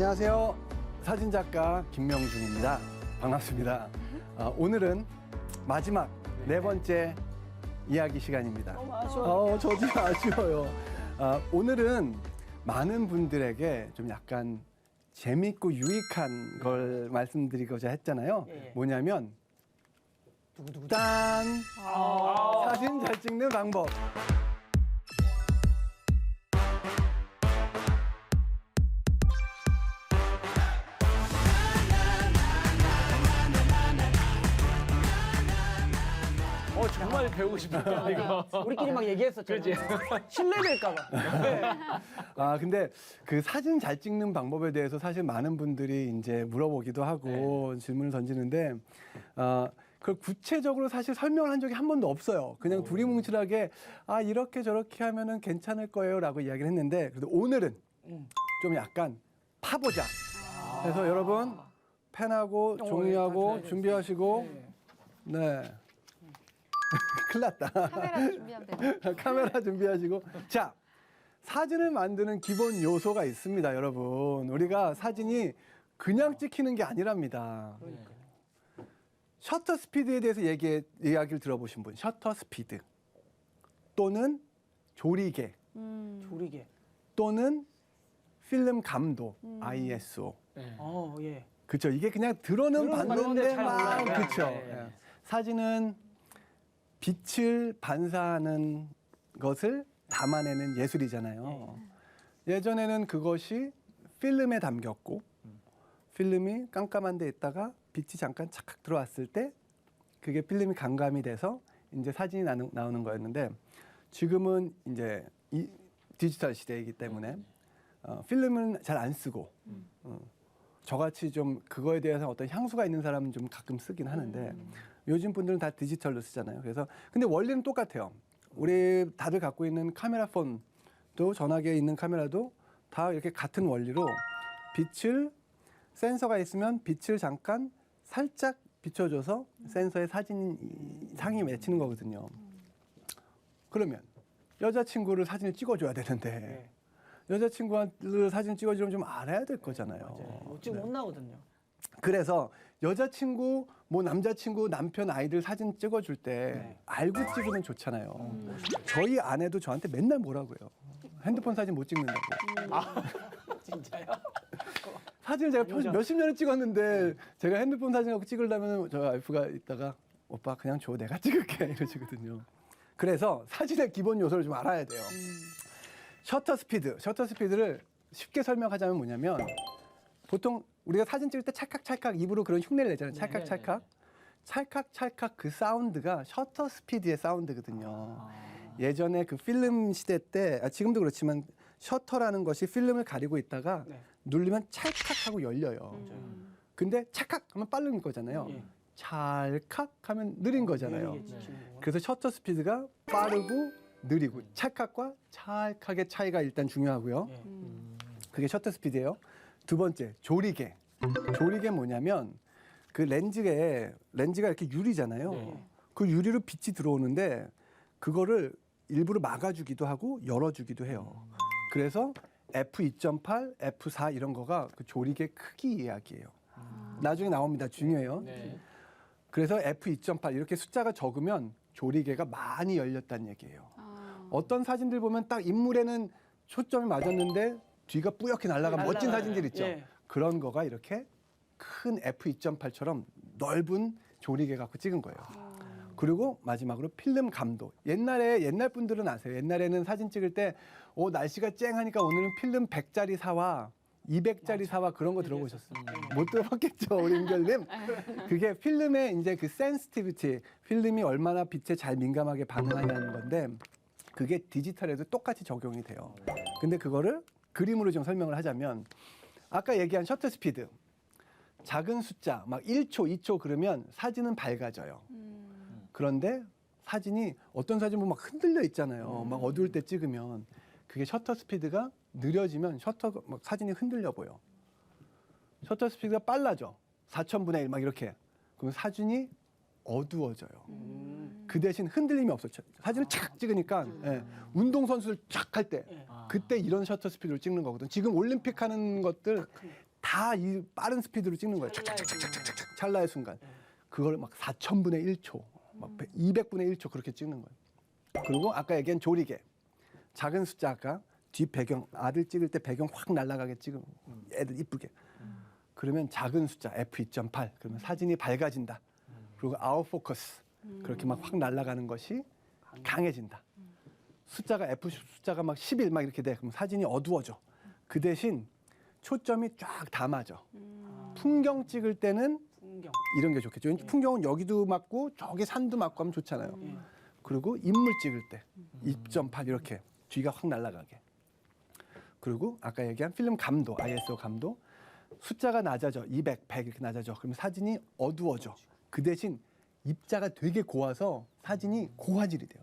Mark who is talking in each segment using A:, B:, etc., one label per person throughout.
A: 안녕하세요. 사진작가 김명중입니다. 반갑습니다. 오늘은 마지막 네 번째 이야기 시간입니다.
B: 너무 아쉬워요.
A: 저도 아쉬워요. 오늘은 많은 분들에게 좀 약간 재밌고 유익한 걸 말씀드리고자 했잖아요.
B: 예.
A: 뭐냐면 짠! 사진 잘 찍는 방법.
C: 정말 배우고 싶다 이거.
B: 우리끼리 막 얘기했었잖아요. 신뢰될까봐.
A: 근데 그 사진 잘 찍는 방법에 대해서 사실 많은 분들이 이제 물어보기도 하고 질문을 던지는데, 그걸 구체적으로 사실 설명을 한 적이 한 번도 없어요. 그냥 두리뭉실하게, 이렇게 저렇게 하면은 괜찮을 거예요 라고 이야기를 했는데, 그래도 오늘은 좀 약간 파보자. 그래서 여러분, 펜하고 종이하고
B: 다
A: 준비하시고, 네. 큰일 났다.
D: 카메라 준비하면 되나?
A: 카메라 준비하시고. 자, 사진을 만드는 기본 요소가 있습니다, 여러분. 우리가 사진이 그냥 찍히는 게 아니랍니다. 셔터 스피드에 대해서 이야기를 들어보신 분. 셔터 스피드 또는 조리개
B: 조리개.
A: 또는 필름 감도 ISO.
B: 예.
A: 그렇죠. 이게 그냥 들어는
B: 들어는
A: 봤는데
B: 봤는데 잘
A: 막
B: 몰라요.
A: 그렇죠.
B: 네.
A: 사진은 빛을 반사하는 것을 담아내는 예술이잖아요. 예전에는 그것이 필름에 담겼고 필름이 깜깜한 데 있다가 빛이 잠깐 착각 들어왔을 때 그게 필름이 감감이 돼서 이제 사진이 나오는 거였는데, 지금은 이제 이 디지털 시대이기 때문에 필름은 잘 안 쓰고 저같이 좀 그거에 대해서 어떤 향수가 있는 사람은 좀 가끔 쓰긴 하는데 요즘 분들은 다 디지털로 쓰잖아요. 그래서 근데 원리는 똑같아요. 우리 다들 갖고 있는 카메라 폰도 전화기에 있는 카메라도 다 이렇게 같은 원리로 빛을 센서가 있으면 빛을 잠깐 살짝 비춰줘서 센서에 상이 맺히는 거거든요. 그러면 여자친구를 사진을 찍어줘야 되는데 여자친구한테 사진 찍어주려면 좀 알아야 될 거잖아요.
B: 어찌 못 나오거든요.
A: 그래서 여자친구, 뭐 남자친구, 남편, 아이들 사진 찍어줄 때 알고 찍으면 좋잖아요. 저희 아내도 저한테 맨날 뭐라고요. 핸드폰 사진 못 찍는다고.
B: 진짜요?
A: 사진을 제가 몇십 년을 찍었는데 제가 핸드폰 사진 갖고 찍으려면 저 와이프가 있다가 오빠 그냥 줘, 내가 찍을게 이러시거든요. 그래서 사진의 기본 요소를 좀 알아야 돼요. 셔터 스피드를 쉽게 설명하자면 뭐냐면, 보통 우리가 사진 찍을 때 찰칵찰칵 입으로 그런 흉내를 내잖아요. 찰칵찰칵. 찰칵찰칵 그 사운드가 셔터 스피드의 사운드거든요. 예전에 그 필름 시대 때, 지금도 그렇지만 셔터라는 것이 필름을 가리고 있다가 누르면 찰칵하고 열려요. 근데 찰칵 하면 빠른 거잖아요. 찰칵 하면 느린 거잖아요. 그래서 셔터 스피드가 빠르고 느리고 찰칵과 찰칵의 차이가 일단 중요하고요. 그게 셔터 스피드예요. 두 번째, 조리개. 조리개 뭐냐면 그 렌즈가 이렇게 유리잖아요. 그 유리로 빛이 들어오는데 그거를 일부러 막아주기도 하고 열어주기도 해요. 그래서 f2.8, f4 이런 거가 그 조리개 크기 이야기예요. 나중에 나옵니다. 중요해요. 그래서 f2.8 이렇게 숫자가 적으면 조리개가 많이 열렸다는 얘기예요. 어떤 사진들 보면 딱 인물에는 초점이 맞았는데 뒤가 뿌옇게 날아간 멋진 사진들 있죠. 그런 거가 이렇게 큰 f2.8처럼 넓은 조리개 갖고 찍은 거예요. 그리고 마지막으로 필름 감도. 옛날 분들은 아세요. 옛날에는 사진 찍을 때 날씨가 쨍하니까 오늘은 필름 100짜리 사와 200짜리 사와 그런 거 들어보셨어요? 못 들어봤겠죠, 우리 임결님. 그게 필름의 이제 그 센시티비티, 필름이 얼마나 빛에 잘 민감하게 반응하냐는 건데, 그게 디지털에도 똑같이 적용이 돼요. 근데 그거를 그림으로 좀 설명을 하자면, 아까 얘기한 셔터 스피드, 작은 숫자 막 1초, 2초 그러면 사진은 밝아져요. 그런데 사진이 어떤 사진 보면 막 흔들려 있잖아요. 막 어두울 때 찍으면 그게 셔터 스피드가 느려지면 막 사진이 흔들려 보여. 셔터 스피드가 빨라져. 4,000분의 1 막 이렇게. 그러면 사진이 어두워져요. 그 대신 흔들림이 없어요. 사진을 착 찍으니까 운동선수를 착 할 때 그때 이런 셔터 스피드를 찍는 거거든. 지금 올림픽 하는 것들 다 이 빠른 스피드로 찍는 거예요. 착착착착착착 찰나의 순간. 그걸 막 4,000분의 1초, 막 200분의 1초 그렇게 찍는 거예요. 그리고 아까 얘기한 조리개. 작은 숫자 아까 뒷 배경 아들 찍을 때 배경 확 날아가게 찍으면 애들 이쁘게. 그러면 작은 숫자 f2.8 그러면 사진이 밝아진다. 그리고 아웃 포커스 그렇게 막 확 날아가는 것이 강해진다. 숫자가 f 숫자가 막 11 막 이렇게 돼. 그럼 사진이 어두워져. 그 대신 초점이 쫙 다 맞아. 풍경 찍을 때는
B: 풍경.
A: 이런 게 좋겠죠. 왠지 풍경은 여기도 맞고 저기 산도 맞고 하면 좋잖아요. 그리고 인물 찍을 때 2.8 이렇게 뒤가 확 날아가게. 그리고 아까 얘기한 필름 감도, ISO 감도 숫자가 낮아져. 200, 100 이렇게 낮아져. 그러면 사진이 어두워져. 그 대신 입자가 되게 고와서 사진이 고화질이 돼요.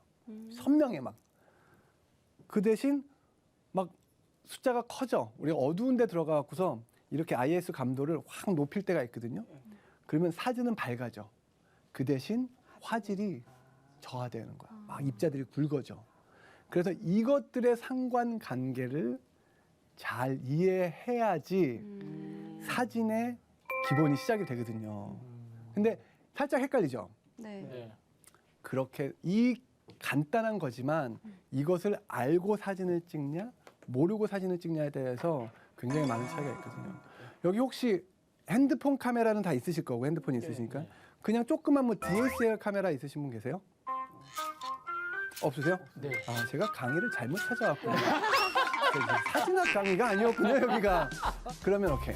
A: 선명해 막. 그 대신 막 숫자가 커져. 우리가 어두운 데 들어가 갖고서 이렇게 ISO 감도를 확 높일 때가 있거든요. 그러면 사진은 밝아져. 그 대신 화질이 저하되는 거야. 막 입자들이 굵어져. 그래서 이것들의 상관관계를 잘 이해해야지 사진의 기본이 시작이 되거든요. 근데 살짝 헷갈리죠?
D: 네.
C: 네.
A: 그렇게 이 간단한 거지만 이것을 알고 사진을 찍냐 모르고 사진을 찍냐에 대해서 굉장히 많은 차이가 있거든요. 여기 혹시 핸드폰 카메라는 다 있으실 거고 핸드폰이 있으시니까 그냥 조그만 뭐 DSLR 카메라 있으신 분 계세요? 없으세요?
C: 네.
A: 아 제가 강의를 잘못 찾아왔군요. 사진학 강의가 아니었군요 여기가. 그러면 오케이.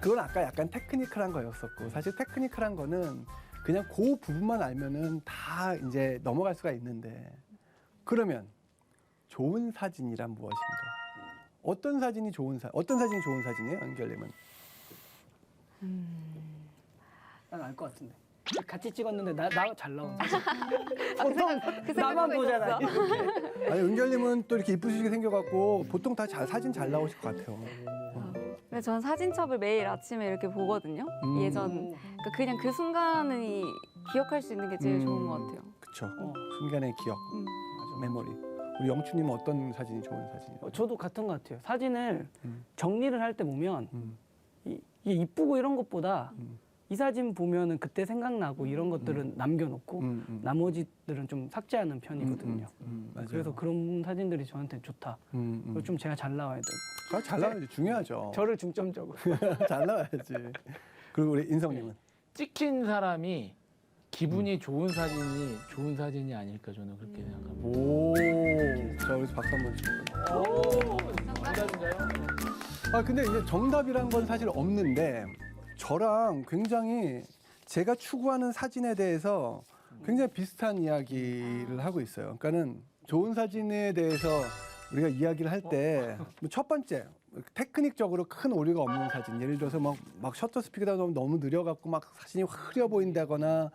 A: 그건 아까 약간 테크니컬한 거였었고 사실 테크니컬한 거는 그냥 그 부분만 알면은 다 이제 넘어갈 수가 있는데 그러면 좋은 사진이란 무엇인가? 어떤 사진이 좋은 사진이에요, 은결님은?
B: 난 알 것 같은데. 같이 찍었는데 나 잘 나온 사진.
D: 그
B: 보통 나만
D: 생각하고
B: 보잖아.
D: 있었어.
A: 아니 은결님은 또 이렇게 이쁘시게 생겨갖고 보통 다 사진 잘 나오실 것 같아요.
D: 근데 전 사진첩을 매일 아침에 이렇게 보거든요. 예전 그냥 그 순간을 기억할 수 있는 게 제일 좋은 것 같아요.
A: 그렇죠. 순간의 기억, 메모리. 우리 영춘님은 어떤 사진이 좋은 사진이에요?
B: 저도 같은 것 같아요. 사진을
A: 음.
B: 정리를 할 때 보면 이게 이쁘고 이런 것보다 이 사진 보면은 그때 생각나고 이런 것들은 남겨놓고 나머지들은 좀 삭제하는 편이거든요.
A: 맞아요.
B: 그래서 그런 사진들이 저한테 좋다. 그리고 좀 제가 잘 나와야 되고.
A: 잘 나와야지 중요하죠.
B: 저를 중점적으로.
A: 잘 나와야지. 그리고 우리 인성님은
C: 찍힌 사람이 기분이 좋은 사진이 아닐까 저는 그렇게 생각합니다.
A: 오, 자 여기서 박수 한번 주세요.
C: 정답인가요?
A: 아 근데 이제 정답이란 건 사실 없는데 저랑 굉장히 제가 추구하는 사진에 대해서 굉장히 비슷한 이야기를 하고 있어요. 그러니까는 좋은 사진에 대해서 우리가 이야기를 할 때 첫 번째 테크닉적으로 큰 오류가 없는 사진, 예를 들어서 막 셔터 스피드가 너무 느려갖고 막 사진이 흐려 보인다거나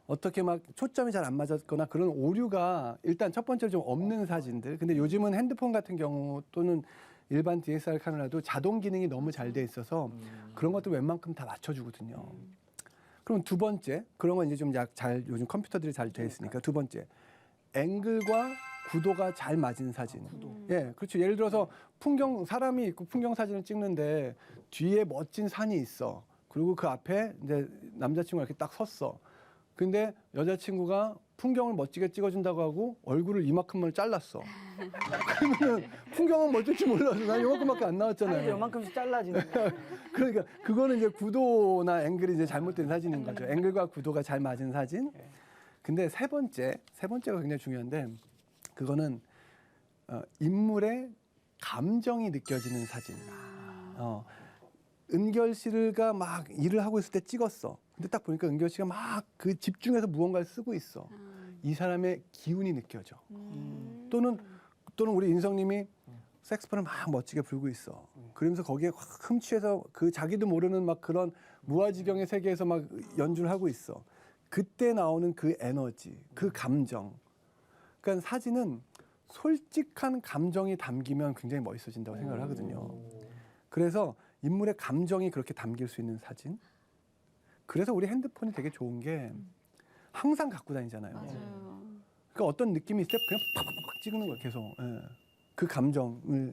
A: 어떻게 막 초점이 잘 안 맞았거나 그런 오류가 일단 첫 번째로 좀 없는 사진들. 근데 요즘은 핸드폰 같은 경우 또는 일반 DSLR 카메라도 자동 기능이 너무 잘 돼 있어서 그런 것들 웬만큼 다 맞춰주거든요. 그럼 두 번째, 그런 건 이제 좀 잘 요즘 컴퓨터들이 잘 돼 있으니까 두 번째, 앵글과 구도가 잘 맞은 사진. 예, 그렇죠. 예를 들어서 사람이 있고 풍경 사진을 찍는데 뒤에 멋진 산이 있어. 그리고 그 앞에 이제 남자친구가 이렇게 딱 섰어. 근데 여자친구가 풍경을 멋지게 찍어준다고 하고 얼굴을 이만큼만 잘랐어. 그러면 풍경은 멋질지 몰라서 난 이만큼밖에 안 나왔잖아요.
B: 사진도 요만큼씩 잘라지는 거.
A: 그러니까 그거는 이제 구도나 앵글이 이제 잘못된 사진인 거죠. 앵글과 구도가 잘 맞은 사진. 근데 세 번째가 굉장히 중요한데 그거는 인물의 감정이 느껴지는 사진. 은결 씨가 막 일을 하고 있을 때 찍었어. 근데 딱 보니까 은결 씨가 막 그 집중해서 무언가를 쓰고 있어. 이 사람의 기운이 느껴져. 또는 우리 인성님이 색스폰을 막 멋지게 불고 있어. 그러면서 거기에 확 흠취해서 그 자기도 모르는 막 그런 무아지경의 세계에서 막 연주를 하고 있어. 그때 나오는 그 에너지, 그 감정. 그러니까 사진은 솔직한 감정이 담기면 굉장히 멋있어진다고 생각을 하거든요. 그래서 인물의 감정이 그렇게 담길 수 있는 사진. 그래서 우리 핸드폰이 되게 좋은 게 항상 갖고 다니잖아요.
D: 맞아요.
A: 그러니까 어떤 느낌이 있을 때 그냥 팍팍팍 찍는 거예요, 계속. 예. 그 감정을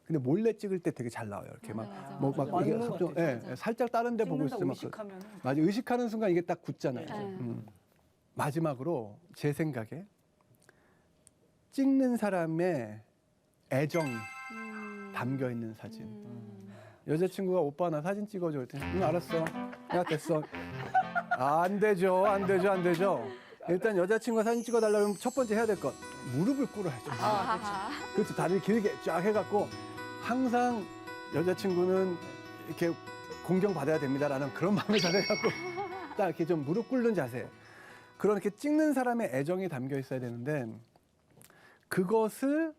A: 근데 몰래 찍을 때 되게 잘 나와요. 이렇게 막
D: 맞아,
A: 뭐
D: 맞아.
A: 막 이게
B: 맞는 것
A: 좀,
B: 같아요,
A: 예,
D: 진짜.
A: 살짝 다른 데 보고 있을 때
B: 찍는다고
A: 막
B: 의식하면은
A: 맞아, 의식하는 순간 이게 딱 굳잖아요.
D: 네.
A: 마지막으로 제 생각에 찍는 사람의 애정이 담겨 있는 사진. 여자친구가 오빠 나 사진 찍어줘 그랬더니 응 알았어. 야 됐어. 안 되죠. 일단 여자친구가 사진 찍어달라면 첫 번째 해야 될 것 무릎을 꿇어야죠. 그렇죠. 다리 길게 쫙 해갖고 항상 여자친구는 이렇게 공경받아야 됩니다라는 그런 마음을 가져갖고 딱 이렇게 좀 무릎 꿇는 자세. 그렇게 찍는 사람의 애정이 담겨 있어야 되는데 그것을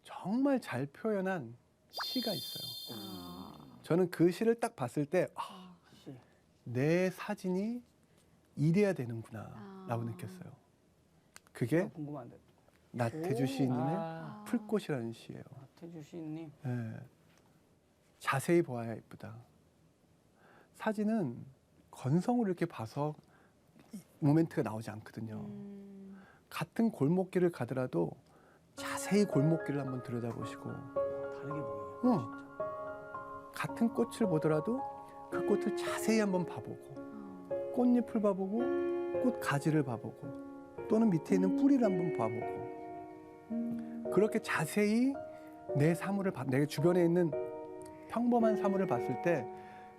A: 정말 잘 표현한 시가 있어요. 저는 그 시를 딱 봤을 때 내 사진이 이래야 되는구나라고 느꼈어요. 그게
B: 궁금한데.
A: 나태주
B: 오.
A: 시인님의
C: 아.
A: 풀꽃이라는 시예요.
B: 태주 시인님.
A: 예. 자세히 보아야 이쁘다. 사진은 건성으로 이렇게 봐서 모멘트가 나오지 않거든요. 같은 골목길을 가더라도 자세히 골목길을 한번 들여다보시고
B: 다르게 보여요.
A: 같은 꽃을 보더라도 그 꽃을 자세히 한번 봐보고 꽃잎을 봐보고 꽃 가지를 봐보고 또는 밑에 있는 뿌리를 한번 봐보고 그렇게 자세히 내 사물을 내 주변에 있는 평범한 사물을 봤을 때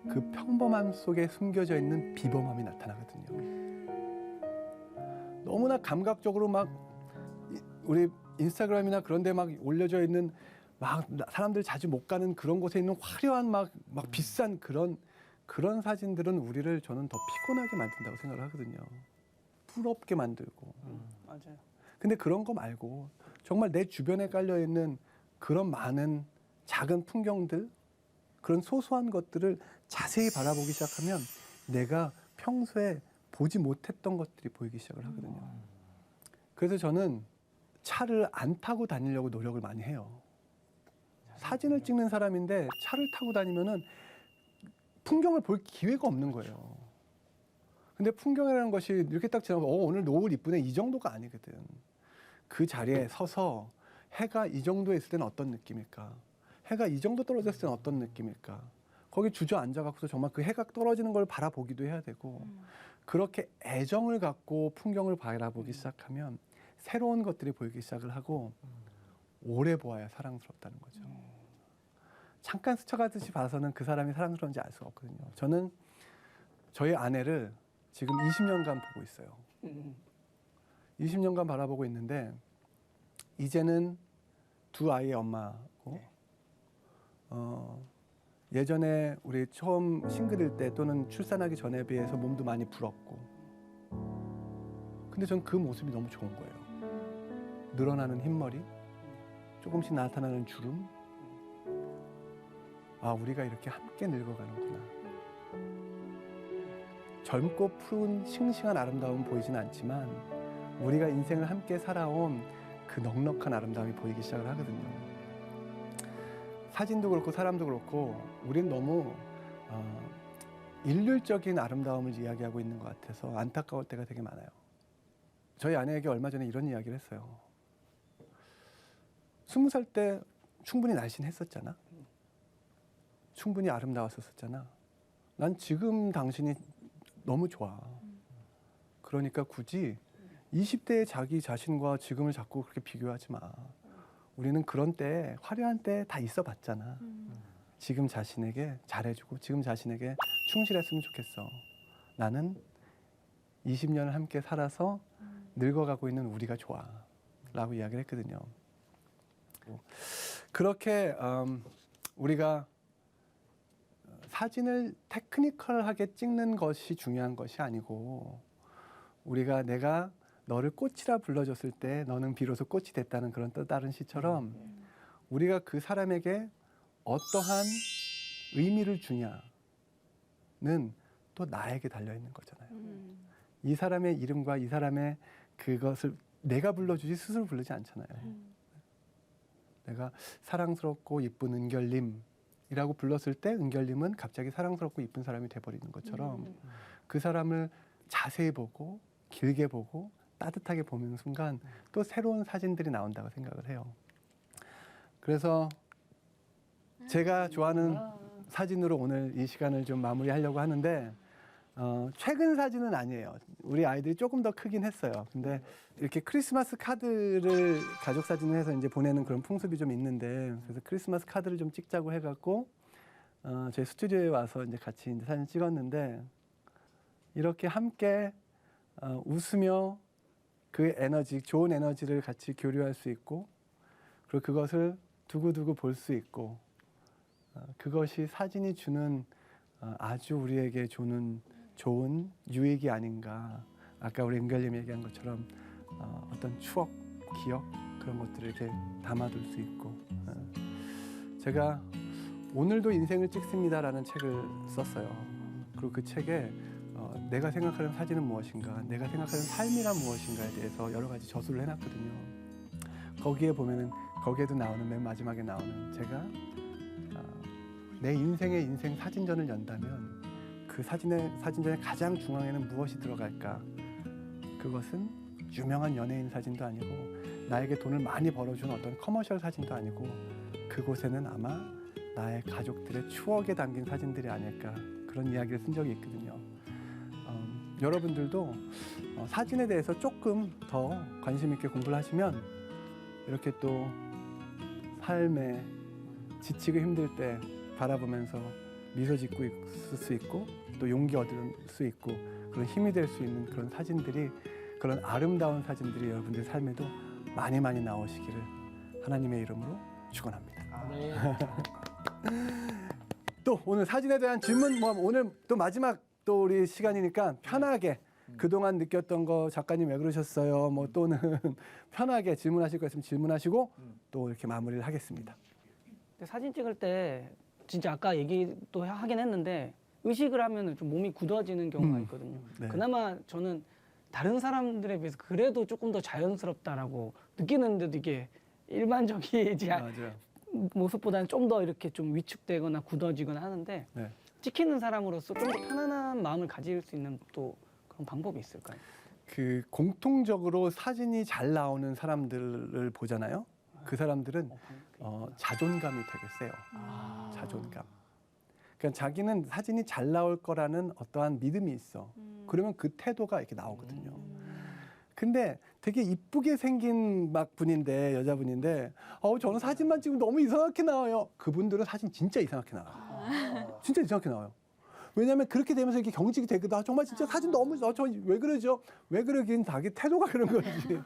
A: 그 평범함 속에 숨겨져 있는 비범함이 나타나거든요. 너무나 감각적으로 막 우리 인스타그램이나 그런 데 막 올려져 있는 막 사람들 자주 못 가는 그런 곳에 있는 화려한 막 비싼 그런 사진들은 우리를 저는 더 피곤하게 만든다고 생각을 하거든요. 부럽게 만들고.
B: 맞아요.
A: 근데 그런 거 말고 정말 내 주변에 깔려 있는 그런 많은 작은 풍경들, 그런 소소한 것들을 자세히 바라보기 시작하면 내가 평소에 보지 못했던 것들이 보이기 시작을 하거든요. 그래서 저는 차를 안 타고 다니려고 노력을 많이 해요. 사진을 찍는 사람인데 차를 타고 다니면은 풍경을 볼 기회가 없는 거예요. 근데 풍경이라는 것이 이렇게 딱 지나면 오늘 노을 이쁘네 이 정도가 아니거든. 그 자리에 서서 해가 이 정도에 있을 때는 어떤 느낌일까? 해가 이 정도 떨어졌을 때는 어떤 느낌일까? 거기 주저앉아갖고서 정말 그 해가 떨어지는 걸 바라보기도 해야 되고 그렇게 애정을 갖고 풍경을 바라보기 시작하면 새로운 것들이 보이기 시작을 하고 오래 보아야 사랑스럽다는 거죠. 잠깐 스쳐가듯이 봐서는 그 사람이 사랑스러운지 알 수가 없거든요. 저는 저희 아내를 지금 20년간 보고 있어요. 20년간 바라보고 있는데 이제는 두 아이의 엄마고 예전에 우리 처음 싱글일 때 또는 출산하기 전에 비해서 몸도 많이 불었고 근데 전 그 모습이 너무 좋은 거예요. 늘어나는 흰머리, 조금씩 나타나는 주름. 아, 우리가 이렇게 함께 늙어가는구나. 젊고 푸른 싱싱한 아름다움은 보이진 않지만 우리가 인생을 함께 살아온 그 넉넉한 아름다움이 보이기 시작을 하거든요. 사진도 그렇고 사람도 그렇고 우린 너무 일률적인 아름다움을 이야기하고 있는 것 같아서 안타까울 때가 되게 많아요. 저희 아내에게 얼마 전에 이런 이야기를 했어요. 20살 때 충분히 날씬했었잖아. 충분히 아름다웠었잖아. 난 지금 당신이 너무 좋아. 그러니까 굳이 20대의 자기 자신과 지금을 자꾸 그렇게 비교하지 마. 우리는 그런 때, 화려한 때 다 있어 봤잖아. 지금 자신에게 잘해주고 지금 자신에게 충실했으면 좋겠어. 나는 20년을 함께 살아서 늙어가고 있는 우리가 좋아. 라고 이야기를 했거든요. 그렇게 우리가 사진을 테크니컬하게 찍는 것이 중요한 것이 아니고 우리가 내가 너를 꽃이라 불러줬을 때 너는 비로소 꽃이 됐다는 그런 또 다른 시처럼 우리가 그 사람에게 어떠한 의미를 주냐는 또 나에게 달려있는 거잖아요. 이 사람의 이름과 이 사람의 그것을 내가 불러주지 스스로 부르지 않잖아요. 내가 사랑스럽고 이쁜 은결님이라고 불렀을 때 은결님은 갑자기 사랑스럽고 이쁜 사람이 돼버리는 것처럼 그 사람을 자세히 보고 길게 보고 따뜻하게 보는 순간 또 새로운 사진들이 나온다고 생각을 해요. 그래서 제가 좋아하는 사진으로 오늘 이 시간을 좀 마무리하려고 하는데 최근 사진은 아니에요. 우리 아이들이 조금 더 크긴 했어요. 근데 이렇게 크리스마스 카드를 가족 사진을 해서 이제 보내는 그런 풍습이 좀 있는데 그래서 크리스마스 카드를 좀 찍자고 해갖고 저희 스튜디오에 와서 이제 같이 이제 사진 찍었는데 이렇게 함께 웃으며 그 에너지, 좋은 에너지를 같이 교류할 수 있고 그리고 그것을 두고두고 볼 수 있고 그것이 사진이 주는 아주 우리에게 주는 좋은 유익이 아닌가. 아까 우리 은결님이 얘기한 것처럼 어떤 추억, 기억 그런 것들을 이렇게 담아둘 수 있고 제가 오늘도 인생을 찍습니다라는 책을 썼어요. 그리고 그 책에 내가 생각하는 사진은 무엇인가, 내가 생각하는 삶이란 무엇인가에 대해서 여러 가지 저술을 해놨거든요. 거기에 보면은 거기에도 나오는 맨 마지막에 나오는 제가 내 인생의 인생 사진전을 연다면 그 사진전의 가장 중앙에는 무엇이 들어갈까? 그것은 유명한 연예인 사진도 아니고 나에게 돈을 많이 벌어준 어떤 커머셜 사진도 아니고 그곳에는 아마 나의 가족들의 추억에 담긴 사진들이 아닐까 그런 이야기를 쓴 적이 있거든요. 여러분들도 사진에 대해서 조금 더 관심 있게 공부를 하시면 이렇게 또 삶에 지치고 힘들 때 바라보면서 미소 짓고 있을 수 있고 또 용기 얻을 수 있고 그런 힘이 될 수 있는 그런 사진들이 그런 아름다운 사진들이 여러분들 삶에도 많이 많이 나오시기를 하나님의 이름으로 축원합니다.
C: 네.
A: 또 오늘 사진에 대한 질문 오늘 또 마지막 또 우리 시간이니까 편하게 그동안 느꼈던 거 작가님 왜 그러셨어요? 뭐 또는 편하게 질문하실 거 있으면 질문하시고 또 이렇게 마무리를 하겠습니다.
B: 근데 사진 찍을 때 진짜 아까 얘기도 하긴 했는데 의식을 하면은 좀 몸이 굳어지는 경우가 있거든요.
A: 네.
B: 그나마 저는 다른 사람들에 비해서 그래도 조금 더 자연스럽다라고 느끼는데도 이게 일반적이지
A: 맞아요.
B: 모습보다는 좀 더 이렇게 좀 위축되거나 굳어지거나 하는데
A: 네.
B: 찍히는 사람으로서 좀 더 편안한 마음을 가질 수 있는 또 그런 방법이 있을까요?
A: 그 공통적으로 사진이 잘 나오는 사람들을 보잖아요. 그 사람들은 자존감이 되게 세요. 자존감. 그러니까 자기는 사진이 잘 나올 거라는 어떠한 믿음이 있어. 그러면 그 태도가 이렇게 나오거든요. 근데 되게 이쁘게 생긴 막 분인데 여자분인데 저는 사진만 찍으면 너무 이상하게 나와요. 그분들은 사진 진짜 이상하게 나와요. 진짜 이상하게 나와요. 왜냐하면 그렇게 되면서 이렇게 경직이 되거든. 정말 진짜 사진 너무 저 왜 그러죠? 왜 그러긴 자기 태도가 그런 거지.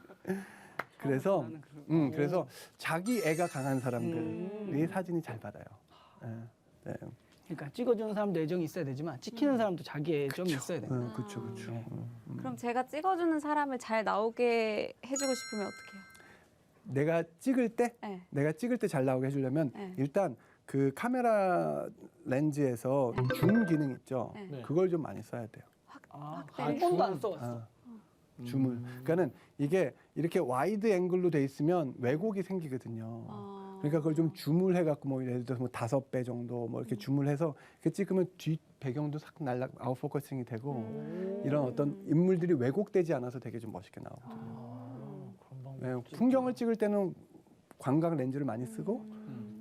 A: 그래서 그래서 자기 애가 강한 사람들이 사진이 잘 받아요. 네.
B: 그러니까 찍어주는 사람도 애정이 있어야 되지만 찍히는 사람도 자기 애정이 있어야 돼요.
A: 그렇죠, 그렇죠.
B: 네.
D: 그럼 제가 찍어주는 사람을 잘 나오게 해주고 싶으면 어떻게 해요?
A: 내가 찍을 때 잘 나오게 해주려면
D: 네.
A: 일단 그 카메라 렌즈에서 줌 기능 있죠.
D: 네.
A: 그걸 좀 많이 써야 돼요.
B: 한 번도 안 써봤어.
A: 줌을. 그러니까는 이게 이렇게 와이드 앵글로 돼 있으면 왜곡이 생기거든요. 그러니까 그걸 좀 줌을 해갖고 뭐 예를 들어서 뭐 5배 정도 뭐 이렇게 줌을 해서 이렇게 찍으면 뒷 배경도 싹 날라 아웃포커싱이 되고 이런 어떤 인물들이 왜곡되지 않아서 되게 좀 멋있게 나오거든요. 네, 풍경을 찍을 때는 광각 렌즈를 많이 쓰고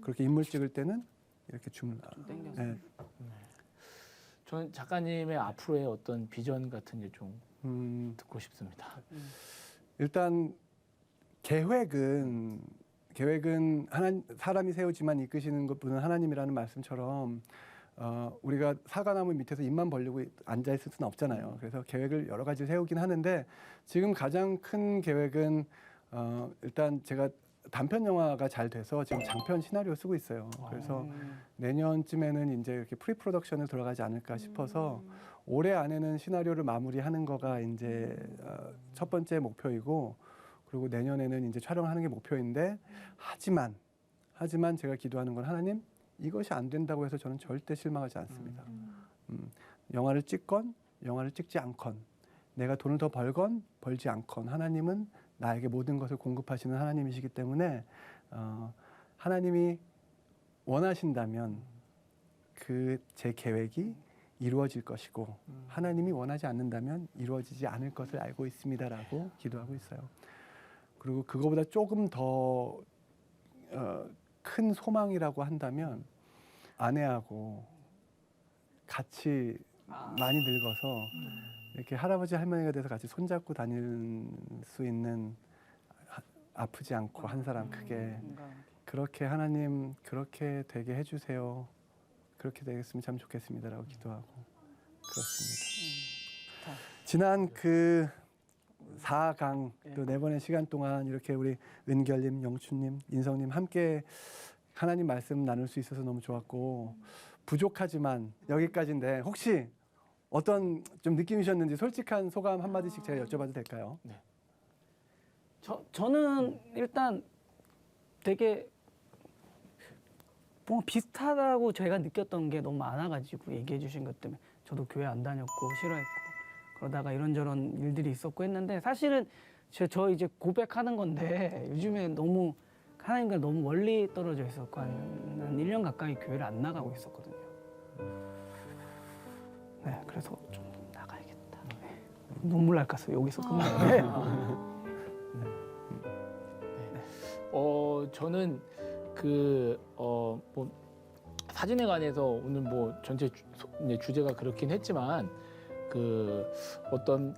A: 그렇게 인물 찍을 때는 이렇게 줌을. 네.
C: 저는 작가님의 앞으로의 어떤 비전 같은 게 좀 듣고 싶습니다.
A: 일단 계획은 사람이 세우지만 이끄시는 분은 하나님이라는 말씀처럼 우리가 사과나무 밑에서 입만 벌리고 앉아 있을 수는 없잖아요. 그래서 계획을 여러 가지 세우긴 하는데 지금 가장 큰 계획은 일단 제가 단편 영화가 잘 돼서 지금 장편 시나리오 쓰고 있어요. 그래서 내년쯤에는 이제 이렇게 프리 프로덕션을 들어가지 않을까 싶어서 올해 안에는 시나리오를 마무리하는 거가 이제 첫 번째 목표이고 그리고 내년에는 이제 촬영하는 게 목표인데 하지만 제가 기도하는 건 하나님 이것이 안 된다고 해서 저는 절대 실망하지 않습니다. 영화를 찍건 영화를 찍지 않건 내가 돈을 더 벌건 벌지 않건 하나님은 나에게 모든 것을 공급하시는 하나님이시기 때문에 하나님이 원하신다면 그 제 계획이 이루어질 것이고 하나님이 원하지 않는다면 이루어지지 않을 것을 알고 있습니다라고 기도하고 있어요. 그리고 그거보다 조금 더 큰 소망이라고 한다면 아내하고 같이 많이 늙어서 이렇게 할아버지 할머니가 돼서 같이 손잡고 다닐 수 있는 아프지 않고 한 사람 그게 그렇게 하나님 그렇게 되게 해주세요. 그렇게 되겠으면 참 좋겠습니다라고 기도하고 그렇습니다. 지난 그 4강 또 4번의 시간 동안 이렇게 우리 은결님, 영춘님, 인성님 함께 하나님 말씀 나눌 수 있어서 너무 좋았고 부족하지만 여기까지인데 혹시 어떤 좀 느낌이셨는지 솔직한 소감 한마디씩 제가 여쭤봐도 될까요?
B: 저는 일단 되게 뭔가 비슷하다고 제가 느꼈던 게 너무 많아가지고 얘기해 주신 것 때문에 저도 교회 안 다녔고 싫어했고 그러다가 이런저런 일들이 있었고 했는데 사실은 저 이제 고백하는 건데 요즘에 너무 하나님과 너무 멀리 떨어져 있었고 한 1년 가까이 교회를 안 나가고 있었거든요. 네, 그래서 좀 나가야겠다. 네. 눈물 날 것 같아요. 여기서 끝나요.
C: 저는 뭐 사진에 관해서 오늘 뭐 전체 이제 주제가 그렇긴 했지만 어떤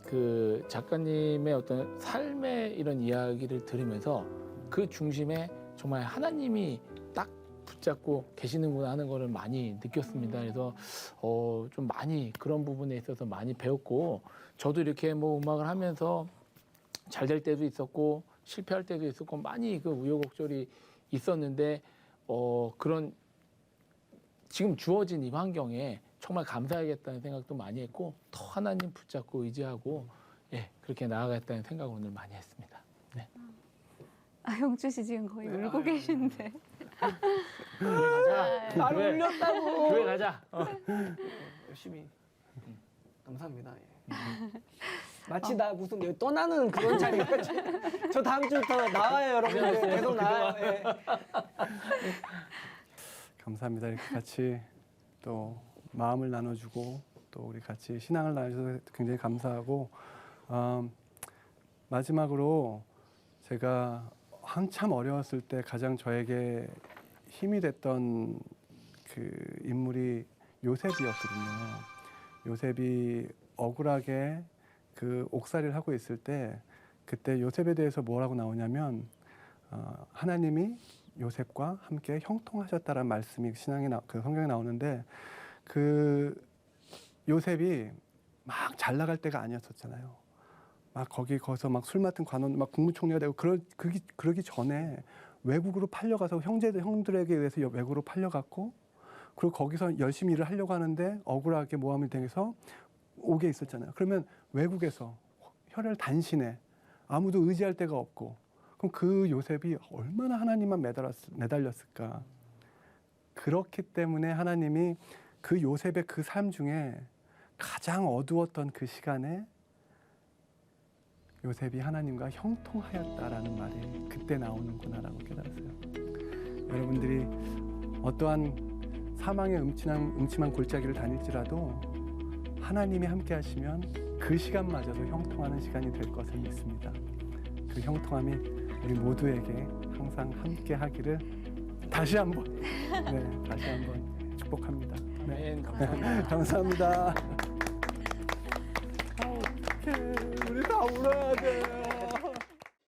C: 작가님의 어떤 삶의 이런 이야기를 들으면서 그 중심에 정말 하나님이 딱 붙잡고 계시는구나 하는 거를 많이 느꼈습니다. 그래서 좀 많이 그런 부분에 있어서 많이 배웠고 저도 이렇게 뭐 음악을 하면서 잘 될 때도 있었고 실패할 때도 있었고 많이 그 우여곡절이 있었는데 그런 지금 주어진 이 환경에 정말 감사하겠다는 생각도 많이 했고 더 하나님 붙잡고 의지하고 그렇게 나아가겠다는 생각을 오늘 많이 했습니다. 네.
D: 영주 씨 지금 거의 울고 계신데.
C: 교회 가자.
B: 나를 울렸다고.
C: 교회 가자.
B: 열심히. 감사합니다. 마치 나 무슨 여기 떠나는 그런 자리 같이. 저 다음 주부터 나와요, 여러분들. 계속 나와요. 예.
A: 감사합니다. 이렇게 같이 또 마음을 나눠주고 또 우리 같이 신앙을 나눠줘서 굉장히 감사하고 마지막으로 제가 한참 어려웠을 때 가장 저에게 힘이 됐던 그 인물이 요셉이었거든요. 요셉이 억울하게 그 옥살이를 하고 있을 때 그때 요셉에 대해서 뭐라고 나오냐면 하나님이 요셉과 함께 형통하셨다라는 말씀이 그 성경에 나오는데 그 요셉이 막 잘 나갈 때가 아니었었잖아요. 막 거기서 막 술 맡은 관원, 막 국무총리가 되고 그러기 전에 외국으로 팔려가서 형들에게 의해서 외국으로 팔려갔고 그리고 거기서 열심히 일을 하려고 하는데 억울하게 모함을 당해서 오게 있었잖아요. 그러면 외국에서 혈혈 단신에 아무도 의지할 데가 없고 그럼 그 요셉이 얼마나 하나님만 매달렸을까. 그렇기 때문에 하나님이 그 요셉의 그 삶 중에 가장 어두웠던 그 시간에 요셉이 하나님과 형통하였다라는 말이 그때 나오는구나라고 깨달았어요. 여러분들이 어떠한 사망의 음침한 골짜기를 다닐지라도 하나님이 함께 하시면 그 시간마저도 형통하는 시간이 될 것을 믿습니다. 그 형통함이 우리 모두에게 항상 함께 하기를 다시 한번 축복합니다.
C: 네, 감사합니다.
A: 감사합니다. 어떡해, 우리 다 울어야 돼.